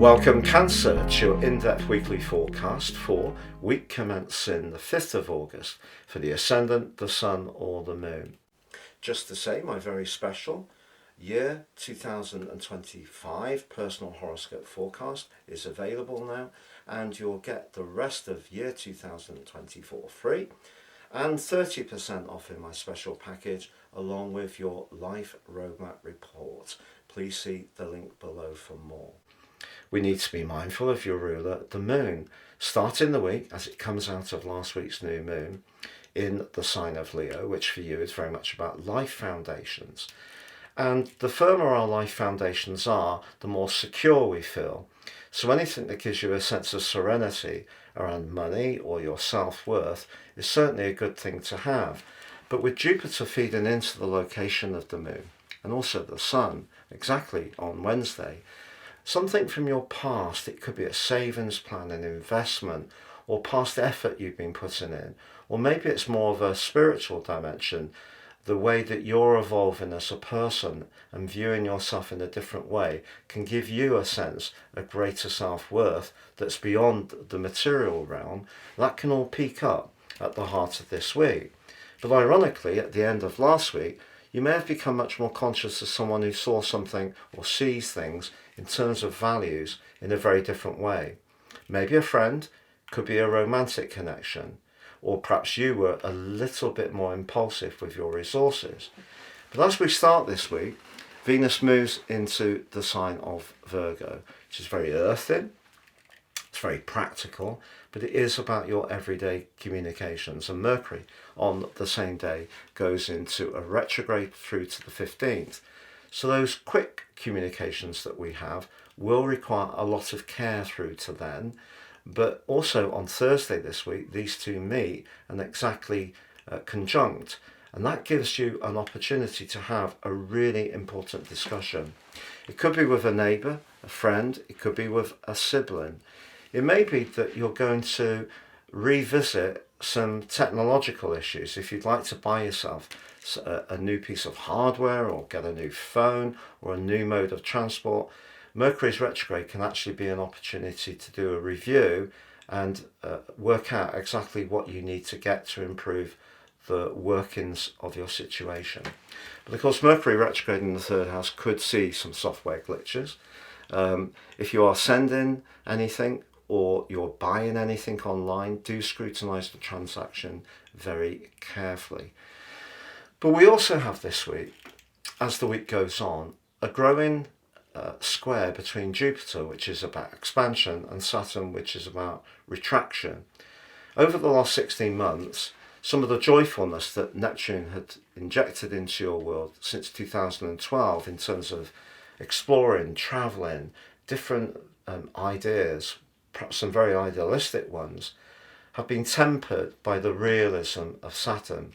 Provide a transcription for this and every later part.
Welcome Cancer to your in-depth weekly forecast for week commencing the 5th of August for the Ascendant, the Sun or the Moon. Just to say, my very special year 2025 personal horoscope forecast is available now, and you'll get the rest of year 2024 free and 30% off in my special package along with your life roadmap report. Please see the link below for more. We need to be mindful of your ruler, the moon, starting the week as it comes out of last week's new moon in the sign of Leo, which for you is very much about life foundations. And the firmer our life foundations are, the more secure we feel. So anything that gives you a sense of serenity around money or your self-worth is certainly a good thing to have. But with Jupiter feeding into the location of the moon and also the sun exactly on Wednesday, something from your past, it could be a savings plan, an investment, or past effort you've been putting in, or maybe it's more of a spiritual dimension, the way that you're evolving as a person and viewing yourself in a different way can give you a sense of greater self-worth that's beyond the material realm. That can all peak up at the heart of this week. But ironically, at the end of last week, you may have become much more conscious as someone who saw something or sees things in terms of values in a very different way. Maybe a friend, could be a romantic connection, or perhaps you were a little bit more impulsive with your resources. But as we start this week, Venus moves into the sign of Virgo, which is very earthy, it's very practical, but it is about your everyday communications. And Mercury on the same day goes into a retrograde through to the 15th. So those quick communications that we have will require a lot of care through to then. But also on Thursday this week, these two meet and exactly conjunct. And that gives you an opportunity to have a really important discussion. It could be with a neighbour, a friend, it could be with a sibling. It may be that you're going to revisit some technological issues. If you'd like to buy yourself a new piece of hardware or get a new phone or a new mode of transport, Mercury's retrograde can actually be an opportunity to do a review and work out exactly what you need to get to improve the workings of your situation. But of course, Mercury retrograde in the third house could see some software glitches. If you are sending anything or you're buying anything online, do scrutinize the transaction very carefully. But we also have this week, as the week goes on, a growing square between Jupiter, which is about expansion, and Saturn, which is about retraction. Over the last 16 months, some of the joyfulness that Neptune had injected into your world since 2012 in terms of exploring, traveling, different ideas, perhaps some very idealistic ones, have been tempered by the realism of Saturn.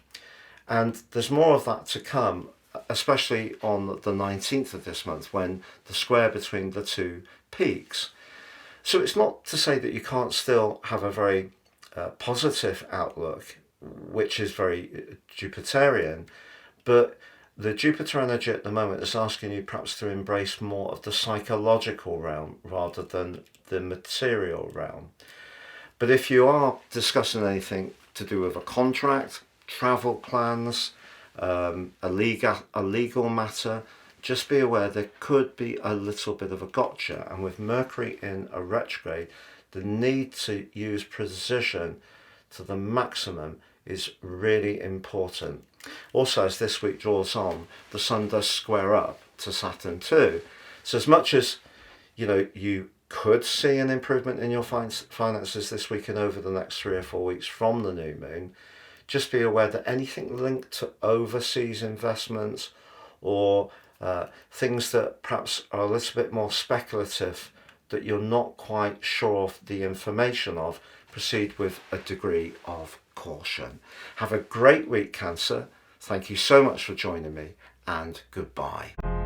And there's more of that to come, especially on the 19th of this month when the square between the two peaks. So it's not to say that you can't still have a very positive outlook, which is very Jupiterian, but the Jupiter energy at the moment is asking you perhaps to embrace more of the psychological realm rather than the material realm. But if you are discussing anything to do with a contract, travel plans, a legal matter, just be aware there could be a little bit of a gotcha. And with Mercury in a retrograde, the need to use precision to the maximum is really important. Also, as this week draws on, the Sun does square up to Saturn too. So as much as you could see an improvement in your finances this week and over the next 3 or 4 weeks from the new moon, just be aware that anything linked to overseas investments or things that perhaps are a little bit more speculative that you're not quite sure of the information of, proceed with a degree of caution. Have a great week, Cancer. Thank you so much for joining me, and goodbye.